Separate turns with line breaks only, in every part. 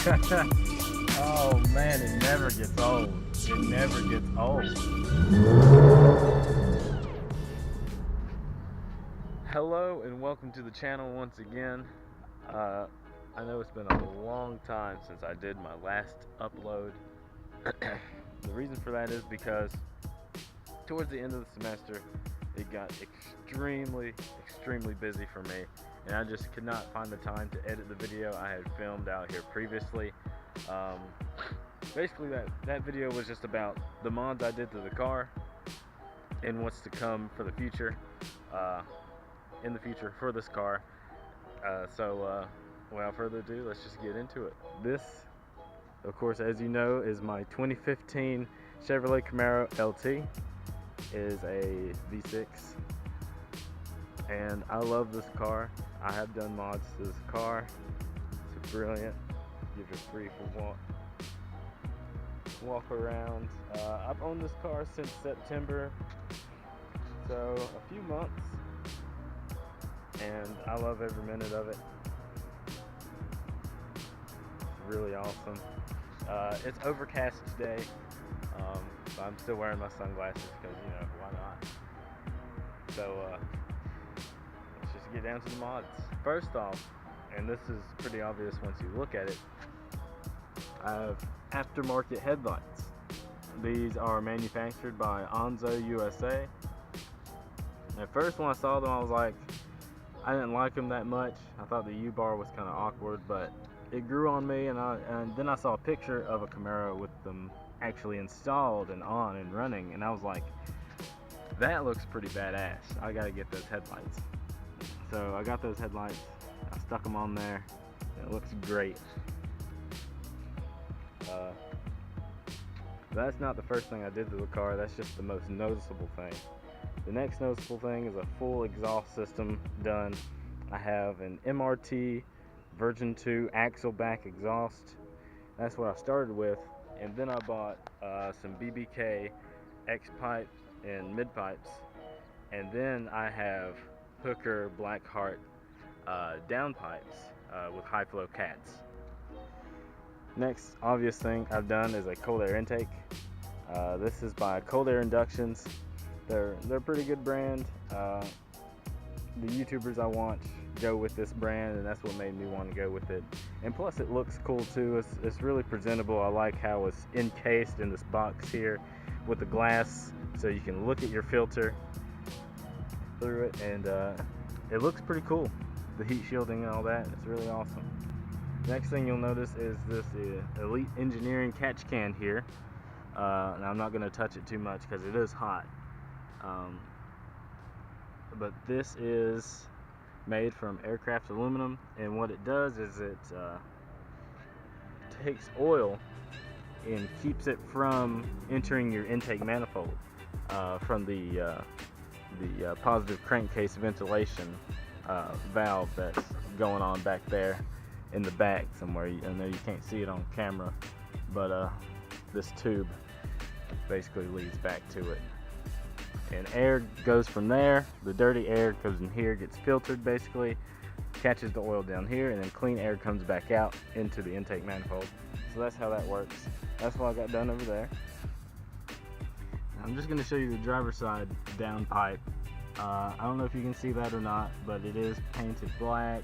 Oh man, it never gets old. It never gets old. Hello and welcome to the channel once again. I know it's been a long time since I did my last upload. The reason for that is because towards the end of the semester it got extremely busy for me, and I just could not find the time to edit the video I had filmed out here previously. Basically that video was just about the mods I did to the car and what's to come for the future, in the future for this car. So without further ado, let's just get into it. This, of course, as you know, is my 2015 Chevrolet Camaro LT. It is a V6, and I love this car. I have done mods to this car. It's brilliant. Give it a free walk around. I've owned this car since September, so a few months, and I love every minute of it. It's really awesome. It's overcast today, but I'm still wearing my sunglasses because, you know, why not? So let's just get down to the mods. First off, and this is pretty obvious once you look at it, I have aftermarket headlights. These are manufactured by Onzo USA. At first when I saw them, I was like, I didn't like them that much. I thought the U-bar was kind of awkward, but it grew on me, and then I saw a picture of a Camaro with them actually installed and on and running, and I was like, that looks pretty badass. I gotta get those headlights. So I got those headlights, I stuck them on there, and it looks great. That's not the first thing I did to the car, that's just the most noticeable thing. The next noticeable thing is a full exhaust system done. I have an MRT Version 2 axle back exhaust. That's what I started with, and then I bought some BBK X pipe and mid pipes, and then I have Hooker Blackheart down pipes with high flow cats. Next obvious thing I've done is a cold air intake. This is by Cold Air Inductions. They're a pretty good brand. The YouTubers I watch go with this brand, and that's what made me want to go with it. And plus it looks cool too. It's really presentable. I like how it's encased in this box here with the glass, so you can look at your filter through it, and it looks pretty cool. The heat shielding and all that, it's really awesome. Next thing you'll notice is this Elite Engineering catch can here. And I'm not going to touch it too much because it is hot. But this is made from aircraft aluminum, and what it does is it takes oil and keeps it from entering your intake manifold from the positive crankcase ventilation valve that's going on back there in the back somewhere. I know you can't see it on camera, but this tube basically leads back to it, and air goes from there. The dirty air goes in here, gets filtered basically, catches the oil down here, and then clean air comes back out into the intake manifold. So that's how that works. That's what I got done over there. I'm just going to show you the driver's side down pipe. I don't know if you can see that or not, but it is painted black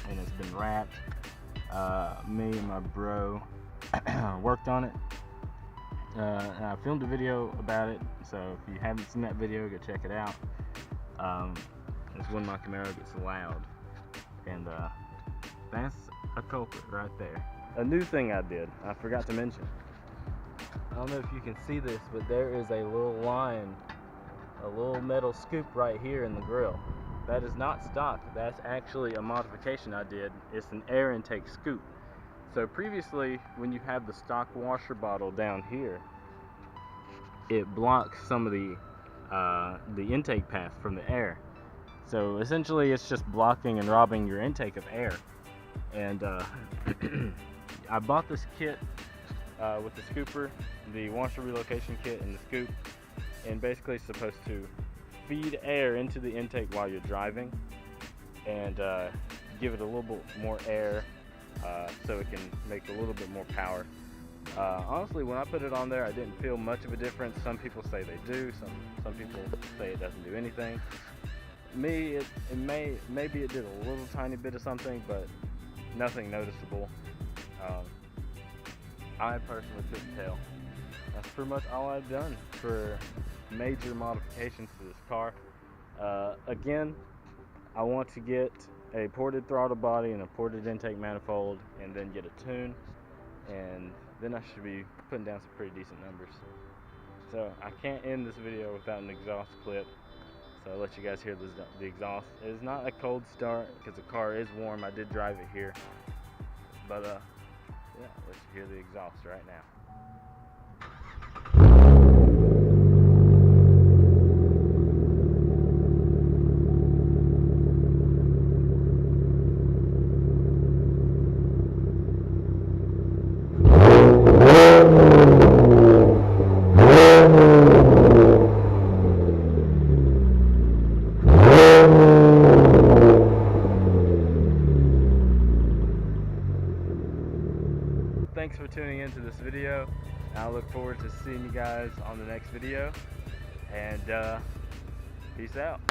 and it's been wrapped. Me and my bro worked on it. And I filmed a video about it, so if you haven't seen that video, go check it out. It's when my Camaro gets loud, and that's a culprit right there. A new thing I did, I forgot to mention. I don't know if you can see this, but there is a little line, a little metal scoop right here in the grill. That is not stock, that's actually a modification I did. It's an air intake scoop. So previously, when you have the stock washer bottle down here, it blocks some of the intake path from the air. So essentially, it's just blocking and robbing your intake of air. And I bought this kit with the scooper, the washer relocation kit and the scoop, and basically it's supposed to feed air into the intake while you're driving, and give it a little bit more air so it can make a little bit more power. Honestly, when I put it on there, I didn't feel much of a difference. Some people say they do. Some people say it doesn't do anything. Me, maybe it did a little tiny bit of something, but nothing noticeable. I personally couldn't tell. That's pretty much all I've done for major modifications to this car. Again, I want to get a ported throttle body and a ported intake manifold, and then get a tune, and then I should be putting down some pretty decent numbers. So I can't end this video without an exhaust clip, so I'll let you guys hear the exhaust. It is not a cold start because the car is warm. I did drive it here, but yeah, let's hear the exhaust right now. Thanks for tuning into this video. I look forward to seeing you guys on the next video, and peace out.